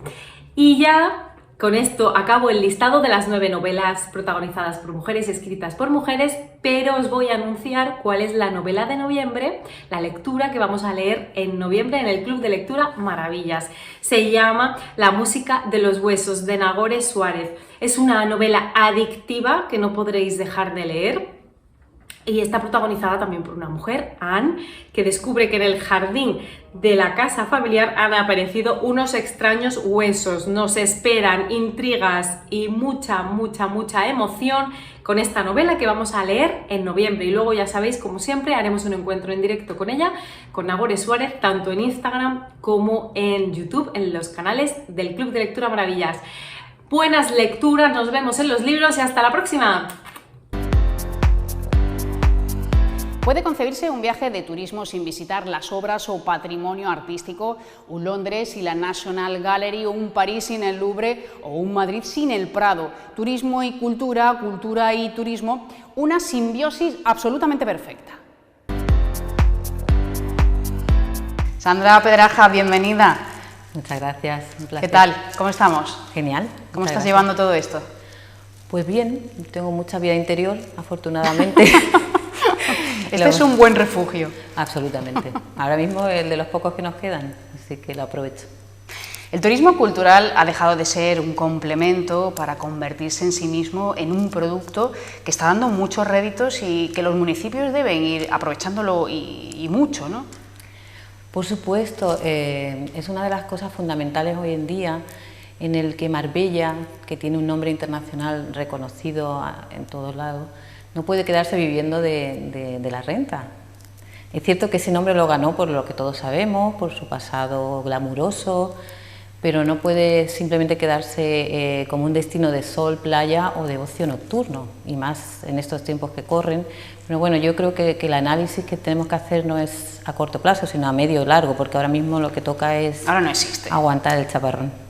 Y ya con esto acabo el listado de las 9 novelas protagonizadas por mujeres y escritas por mujeres, pero os voy a anunciar cuál es la novela de noviembre, la lectura que vamos a leer en noviembre en el Club de Lectura Maravillas. Se llama La música de los huesos, de Nagore Suárez. Es una novela adictiva que no podréis dejar de leer. Y está protagonizada también por una mujer, Anne, que descubre que en el jardín de la casa familiar han aparecido unos extraños huesos. Nos esperan intrigas y mucha emoción con esta novela que vamos a leer en noviembre. Y luego, ya sabéis, como siempre, haremos un encuentro en directo con ella, con Nagore Suárez, tanto en Instagram como en YouTube, en los canales del Club de Lectura Maravillas. Buenas lecturas, nos vemos en los libros y hasta la próxima. ¿Puede concebirse un viaje de turismo sin visitar las obras o patrimonio artístico, un Londres y la National Gallery, o un París sin el Louvre, o un Madrid sin el Prado? Turismo y cultura, cultura y turismo, una simbiosis absolutamente perfecta. Sandra Pedraja, bienvenida. Muchas gracias, un placer. ¿Qué tal? ¿Cómo estamos? Genial. ¿Cómo estás llevando todo esto? Pues bien, tengo mucha vida interior, afortunadamente. Este es un buen refugio. Absolutamente. Ahora mismo el de los pocos que nos quedan, así que lo aprovecho. El turismo cultural ha dejado de ser un complemento para convertirse en sí mismo en un producto que está dando muchos réditos y que los municipios deben ir aprovechándolo y mucho, ¿no? Por supuesto, es una de las cosas fundamentales hoy en día en el que Marbella, que tiene un nombre internacional reconocido en todos lados, no puede quedarse viviendo de la renta. Es cierto que ese nombre lo ganó por lo que todos sabemos, por su pasado glamuroso, pero no puede simplemente quedarse como un destino de sol, playa o de ocio nocturno, y más en estos tiempos que corren. Pero bueno, yo creo que el análisis que tenemos que hacer no es a corto plazo, sino a medio y largo, porque ahora mismo lo que toca es ahora no existe. Aguantar el chaparrón.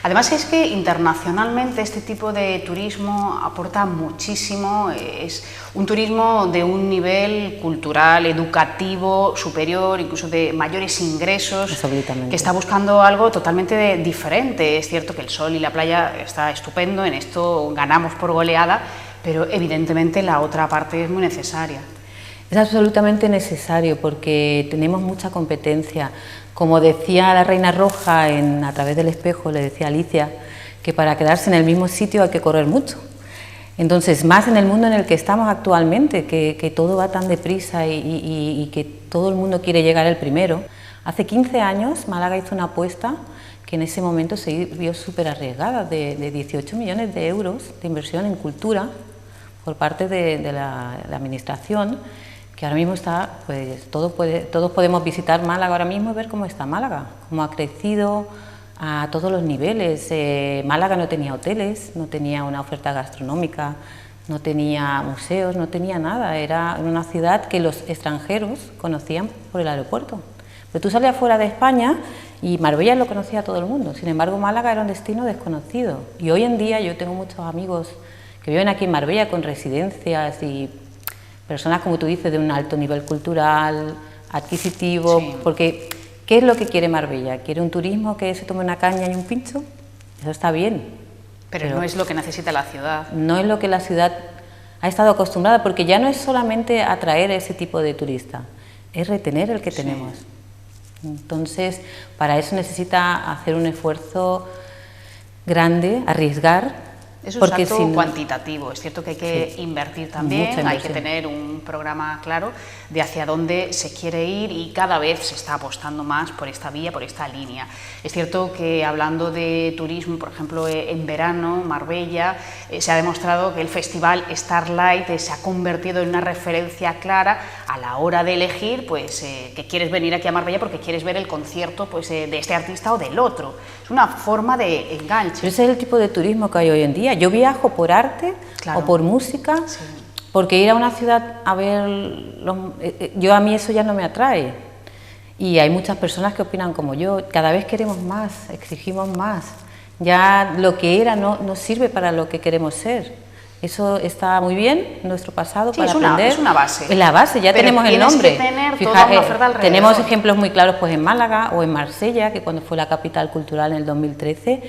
Además es que internacionalmente este tipo de turismo aporta muchísimo, es un turismo de un nivel cultural, educativo, superior, incluso de mayores ingresos, que está buscando algo totalmente diferente. Es cierto que el sol y la playa está estupendo, en esto ganamos por goleada, pero evidentemente la otra parte es muy necesaria. Es absolutamente necesario porque tenemos mucha competencia. Como decía la Reina Roja a través del espejo, le decía a Alicia, que para quedarse en el mismo sitio hay que correr mucho. Entonces, más en el mundo en el que estamos actualmente, que todo va tan deprisa y que todo el mundo quiere llegar el primero. Hace 15 años Málaga hizo una apuesta que en ese momento se vio súper arriesgada, de 18 millones de euros de inversión en cultura por parte de la administración, que ahora mismo está, pues todos podemos visitar Málaga ahora mismo y ver cómo está Málaga, cómo ha crecido a todos los niveles. Málaga no tenía hoteles, no tenía una oferta gastronómica, no tenía museos, no tenía nada. Era una ciudad que los extranjeros conocían por el aeropuerto. Pero tú salías fuera de España y Marbella lo conocía todo el mundo. Sin embargo, Málaga era un destino desconocido. Y hoy en día yo tengo muchos amigos que viven aquí en Marbella con residencias y personas, como tú dices, de un alto nivel cultural, adquisitivo, sí. Porque ¿qué es lo que quiere Marbella? ¿Quiere un turismo que se tome una caña y un pincho? Eso está bien. Pero no es lo que necesita la ciudad. No es lo que la ciudad ha estado acostumbrada, porque ya no es solamente atraer ese tipo de turista, es retener el que tenemos. Entonces, para eso necesita hacer un esfuerzo grande, arriesgar. Eso es algo cuantitativo, es cierto que hay que invertir también, hay que tener un programa claro de hacia dónde se quiere ir y cada vez se está apostando más por esta vía, por esta línea. Es cierto que hablando de turismo, por ejemplo, en verano, Marbella, se ha demostrado que el festival Starlight se ha convertido en una referencia clara a la hora de elegir pues, que quieres venir aquí a Marbella porque quieres ver el concierto pues, de este artista o del otro. Es una forma de enganche. Ese es el tipo de turismo que hay hoy en día. Yo viajo por arte o por música, porque ir a una ciudad a ver, a mí eso ya no me atrae. Y hay muchas personas que opinan como yo, cada vez queremos más, exigimos más. Ya lo que era no sirve para lo que queremos ser. Eso está muy bien, nuestro pasado, Sí, para es aprender. una base. Es la base, ya Pero tenemos el tienes nombre. que tener toda una oferta alrededor. Tenemos ejemplos muy claros pues en Málaga o en Marsella, que cuando fue la capital cultural en el 2013,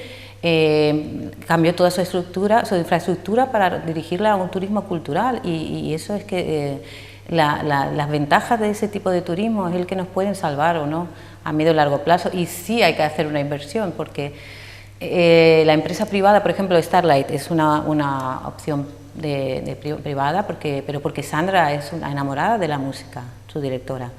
cambió toda su estructura, su infraestructura para dirigirla a un turismo cultural, y eso es que las ventajas de ese tipo de turismo es el que nos pueden salvar o no a medio y largo plazo, y sí hay que hacer una inversión, porque la empresa privada, por ejemplo, Starlight, es una opción privada, pero porque Sandra es una enamorada de la música, su directora.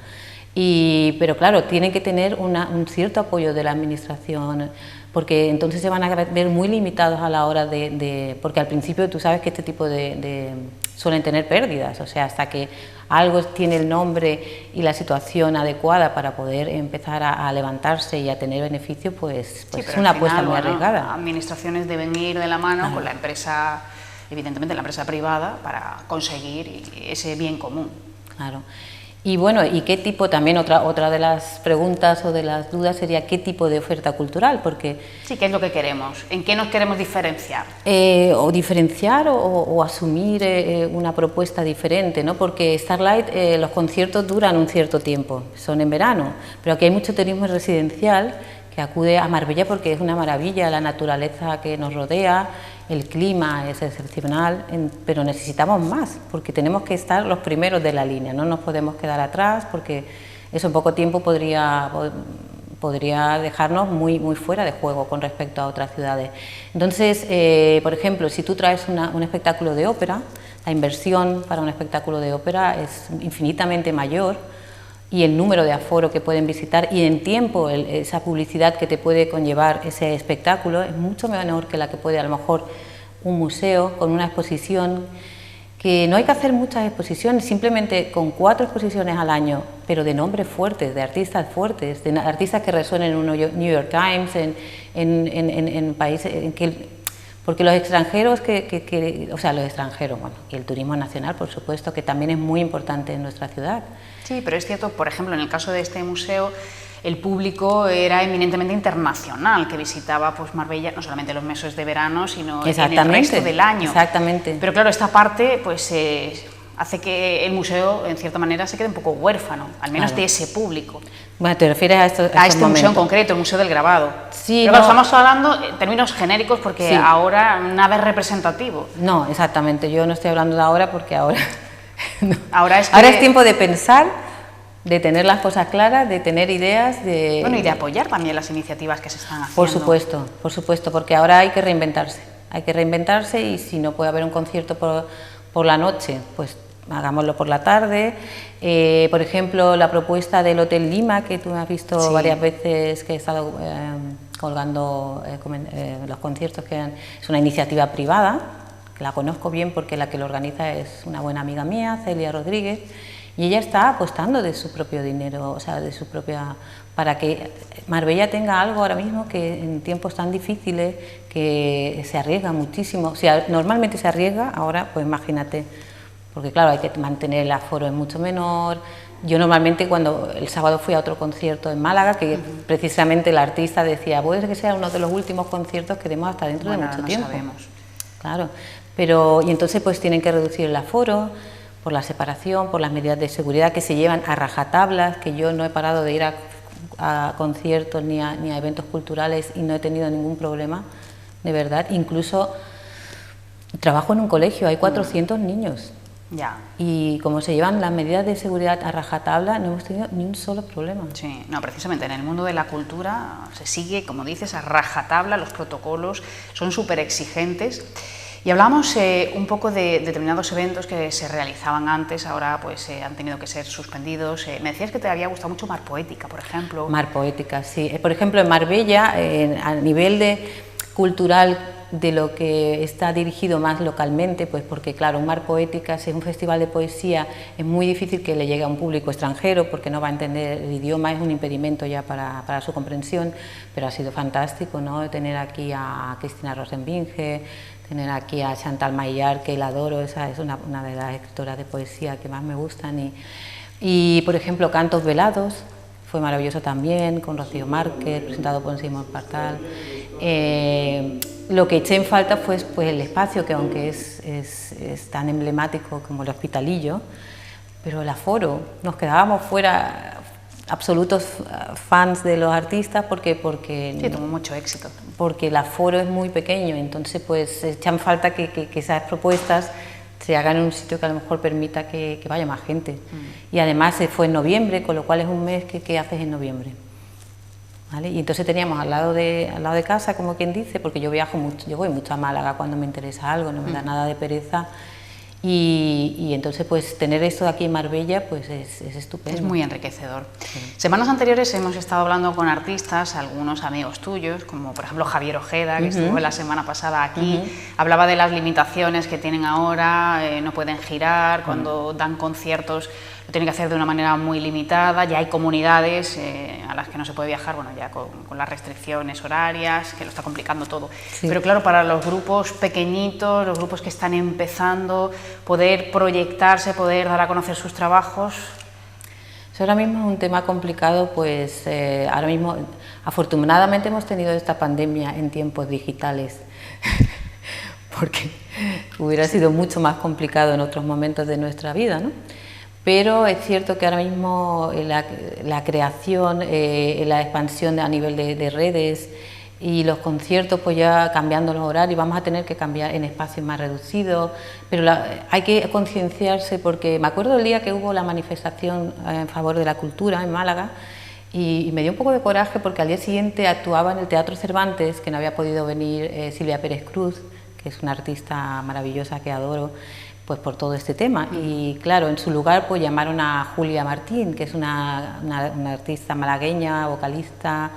Pero claro, tienen que tener un cierto apoyo de la administración, porque entonces se van a ver muy limitados a la hora porque al principio tú sabes que este tipo suelen tener pérdidas, o sea, hasta que algo tiene el nombre y la situación adecuada para poder empezar a levantarse y a tener beneficio, pues Sí, es una apuesta muy arriesgada. Administraciones deben ir de la mano con la empresa, evidentemente la empresa privada, para conseguir ese bien común. Claro. Y bueno, ¿y qué tipo? También otra de las preguntas o de las dudas sería ¿qué tipo de oferta cultural? Porque Sí, ¿qué es lo que queremos? ¿En qué nos queremos diferenciar? o diferenciar o asumir una propuesta diferente, ¿no? Porque Starlight, los conciertos duran un cierto tiempo, son en verano, pero aquí hay mucho turismo residencial que acude a Marbella porque es una maravilla la naturaleza que nos rodea, el clima es excepcional, pero necesitamos más, porque tenemos que estar los primeros de la línea, no nos podemos quedar atrás, porque eso en poco tiempo podría dejarnos muy fuera de juego con respecto a otras ciudades. Entonces, por ejemplo, si tú traes un espectáculo de ópera, la inversión para un espectáculo de ópera es infinitamente mayor, y el número de aforo que pueden visitar y en tiempo esa publicidad que te puede conllevar ese espectáculo es mucho menor que la que puede a lo mejor un museo con una exposición, que no hay que hacer muchas exposiciones, simplemente con 4 exposiciones al año, pero de nombres fuertes, de artistas fuertes, de artistas que resuenen en un New York Times, en países en que... Porque los extranjeros, los extranjeros, bueno, y el turismo nacional, por supuesto, que también es muy importante en nuestra ciudad. Sí, pero es cierto, por ejemplo, en el caso de este museo, el público era eminentemente internacional, que visitaba pues Marbella no solamente los meses de verano, sino en el resto del año. Exactamente. Pero claro, esta parte pues hace que el museo, en cierta manera, se quede un poco huérfano, al menos de ese público. Bueno, te refieres a este museo en concreto, el Museo del Grabado. Sí, pero claro, estamos hablando en términos genéricos porque sí. Ahora nada es representativo. No, exactamente, yo no estoy hablando de ahora porque ahora... no. Ahora es tiempo de pensar, de tener las cosas claras, de tener ideas, Bueno, y de apoyar también las iniciativas que se están haciendo. Por supuesto, porque ahora hay que reinventarse y si no puede haber un concierto por la noche, pues hagámoslo por la tarde. Por ejemplo, la propuesta del Hotel Lima, que tú me has visto varias veces, que he estado colgando los conciertos, es una iniciativa privada, que la conozco bien porque la que lo organiza es una buena amiga mía, Celia Rodríguez, y ella está apostando de su propio dinero, o sea, para que Marbella tenga algo ahora mismo que en tiempos tan difíciles, que se arriesga muchísimo, o sea, normalmente se arriesga, ahora pues imagínate, porque claro, hay que mantener el aforo es mucho menor. Yo normalmente cuando el sábado fui a otro concierto en Málaga, que precisamente el artista decía, puede que sea uno de los últimos conciertos que demos hasta dentro de mucho tiempo. Sabemos. Claro, y entonces pues tienen que reducir el aforo por la separación, por las medidas de seguridad que se llevan a rajatablas, que yo no he parado de ir a conciertos ni a eventos culturales y no he tenido ningún problema, de verdad. Incluso trabajo en un colegio, hay 400 niños. Ya. Y como se llevan las medidas de seguridad a rajatabla, no hemos tenido ni un solo problema. Sí, no, precisamente en el mundo de la cultura se sigue, como dices, a rajatabla, los protocolos son súper exigentes. Y hablamos un poco de determinados eventos que se realizaban antes, ahora pues han tenido que ser suspendidos. Me decías que te había gustado mucho Mar Poética, por ejemplo. Mar Poética, sí. Por ejemplo, en Marbella, a nivel cultural, de lo que está dirigido más localmente, pues porque claro, un Mar Poética, si es un festival de poesía, es muy difícil que le llegue a un público extranjero porque no va a entender el idioma, es un impedimento ya para su comprensión, pero ha sido fantástico, ¿no? Tener aquí a Cristina Rosenbinge, tener aquí a Chantal Maillard, que la adoro, esa es una de las escritoras de poesía que más me gustan, y por ejemplo Cantos Velados, fue maravilloso también, con Rocío Márquez, presentado por Simón Partal. Lo que eché en falta fue pues, el espacio, que aunque es tan emblemático como el Hospitalillo, pero el aforo, nos quedábamos fuera absolutos fans de los artistas porque sí, tuvo mucho éxito. Porque el aforo es muy pequeño, entonces pues echan falta que esas propuestas se hagan en un sitio que a lo mejor permita que vaya más gente. Y además se fue en noviembre, con lo cual es un mes que haces en noviembre. ¿Vale? Y entonces teníamos al lado de casa, como quien dice, porque yo viajo mucho, yo voy mucho a Málaga cuando me interesa algo, no me da nada de pereza. Y entonces pues tener esto aquí en Marbella pues es estupendo. Es muy enriquecedor. Sí. Semanas anteriores hemos estado hablando con artistas, algunos amigos tuyos, como por ejemplo Javier Ojeda, que estuvo la semana pasada aquí, hablaba de las limitaciones que tienen ahora, no pueden girar, cuando dan conciertos lo tienen que hacer de una manera muy limitada, ya hay comunidades a las que no se puede viajar, bueno, ya con las restricciones horarias, que lo está complicando todo. Sí. Pero claro, para los grupos pequeñitos, los grupos que están empezando, poder proyectarse, poder dar a conocer sus trabajos. Eso ahora mismo es un tema complicado, pues ahora mismo afortunadamente hemos tenido esta pandemia en tiempos digitales, porque hubiera sido mucho más complicado en otros momentos de nuestra vida, ¿no? Pero es cierto que ahora mismo la creación, la expansión a nivel de redes y los conciertos, pues ya cambiando los horarios, vamos a tener que cambiar en espacios más reducidos, pero hay que concienciarse, porque me acuerdo el día que hubo la manifestación en favor de la cultura en Málaga y me dio un poco de coraje porque al día siguiente actuaba en el Teatro Cervantes, que no había podido venir Silvia Pérez Cruz, que es una artista maravillosa que adoro, pues por todo este tema. Y claro, en su lugar pues llamaron a Julia Martín, que es una artista malagueña, vocalista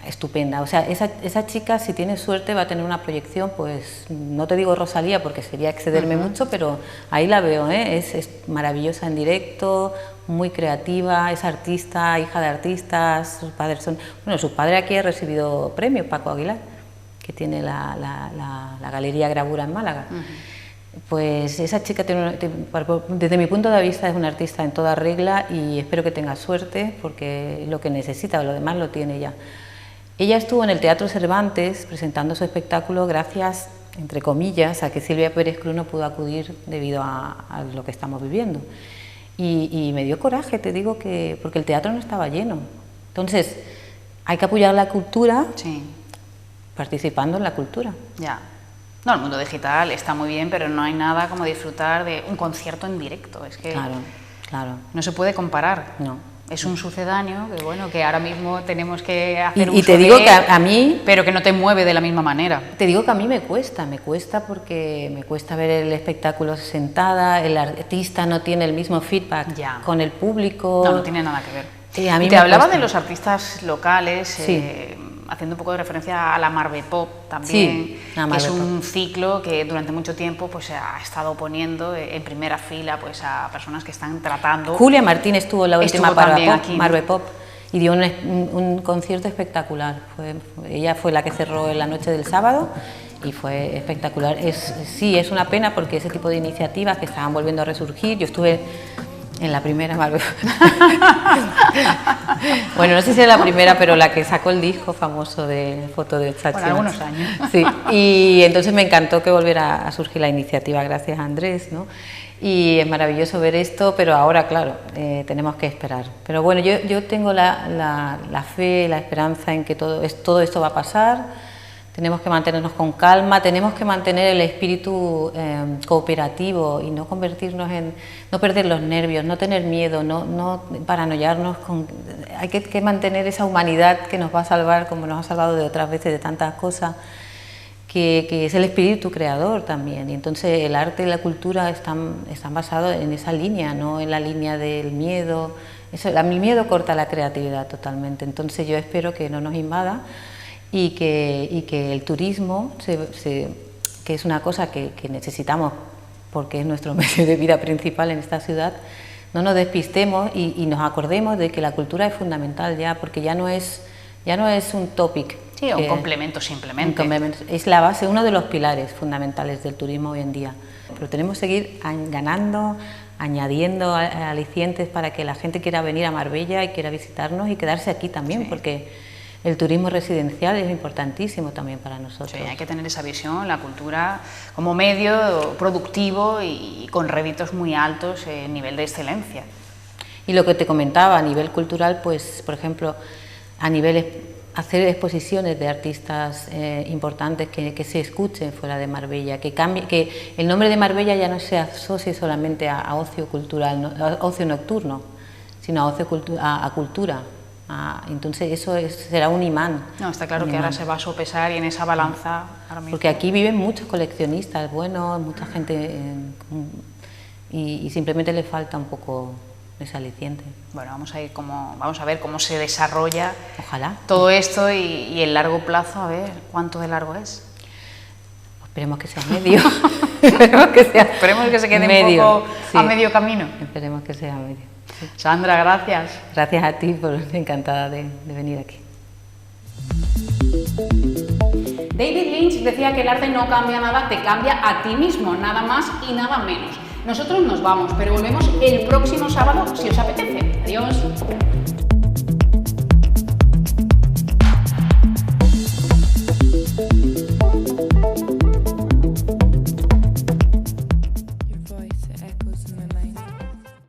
estupenda. O sea, esa chica, si tiene suerte, va a tener una proyección, pues no te digo Rosalía porque sería excederme mucho, pero ahí la veo, ¿eh? Es maravillosa en directo, muy creativa, es artista, hija de artistas, sus padres son... Bueno, su padre aquí ha recibido premios, Paco Aguilar, que tiene la Galería Gravura en Málaga. Pues esa chica desde mi punto de vista es una artista en toda regla y espero que tenga suerte porque lo que necesita, lo demás lo tiene ya. Ella estuvo en el Teatro Cervantes presentando su espectáculo gracias, entre comillas, a que Silvia Pérez Cruz no pudo acudir debido a lo que estamos viviendo. Y me dio coraje, te digo, porque el teatro no estaba lleno. Entonces, hay que apoyar la cultura participando en la cultura. Ya. No, el mundo digital está muy bien, pero no hay nada como disfrutar de un concierto en directo. Es que claro. No se puede comparar. No. Es un sucedáneo que, bueno, que ahora mismo tenemos que hacer y te digo que a mí... Pero que no te mueve de la misma manera. Te digo que a mí me cuesta porque me cuesta ver el espectáculo sentada, el artista no tiene el mismo feedback con el público. No tiene nada que ver. A mí te hablaba de los artistas locales, haciendo un poco de referencia a la Marbe Pop también, que es un ciclo que durante mucho tiempo pues, ha estado poniendo en primera fila pues, a personas que están tratando... Julia Martín estuvo en la última Marbe Pop y dio un concierto espectacular. Ella fue la que cerró la noche del sábado y fue espectacular. Es una pena porque ese tipo de iniciativas que estaban volviendo a resurgir, yo estuve... En la primera Marbe. Bueno, no sé si es la primera, pero la que sacó el disco famoso de foto de Chachi. Por algunos años. Sí, y entonces me encantó que volviera a surgir la iniciativa, gracias a Andrés, ¿no? Y es maravilloso ver esto, pero ahora, claro, tenemos que esperar. Pero bueno, yo tengo la fe, la esperanza en que todo esto va a pasar. Tenemos que mantenernos con calma, tenemos que mantener el espíritu cooperativo y no convertirnos no perder los nervios, no tener miedo, no paranoiarnos. Hay que mantener esa humanidad que nos va a salvar, como nos ha salvado de otras veces de tantas cosas, que es el espíritu creador también. Y entonces el arte y la cultura están basados en esa línea, no en la línea del miedo. El miedo corta la creatividad totalmente, entonces yo espero que no nos invada. Y que el turismo, que es una cosa que necesitamos porque es nuestro medio de vida principal en esta ciudad, no nos despistemos y nos acordemos de que la cultura es fundamental ya, porque ya no es un topic. Sí, un complemento simplemente. Es la base, uno de los pilares fundamentales del turismo hoy en día. Pero tenemos que seguir ganando, añadiendo alicientes para que la gente quiera venir a Marbella y quiera visitarnos y quedarse aquí también, porque El turismo residencial es importantísimo también para nosotros. Sí, hay que tener esa visión, la cultura como medio productivo y con réditos muy altos en nivel de excelencia. Y lo que te comentaba, a nivel cultural, pues, por ejemplo, a nivel hacer exposiciones de artistas importantes que se escuchen fuera de Marbella, que cambie, que el nombre de Marbella ya no se asocie solamente a ocio cultural, ¿no? A ocio nocturno, sino a ocio a cultura. Entonces eso será un imán. No, está claro que ahora se va a sopesar y en esa balanza ahora mismo. Porque aquí viven muchos coleccionistas buenos, mucha gente y simplemente le falta un poco ese aliciente. Bueno, vamos a ver cómo se desarrolla Ojalá. todo esto y el largo plazo, a ver cuánto de largo es. Esperemos que sea medio. Esperemos que se quede medio, un poco a medio camino. Esperemos que sea medio. Sí. Sandra, gracias. Gracias a ti, encantada de venir aquí. David Lynch decía que el arte no cambia nada, te cambia a ti mismo, nada más y nada menos. Nosotros nos vamos, pero volvemos el próximo sábado si os apetece. Adiós.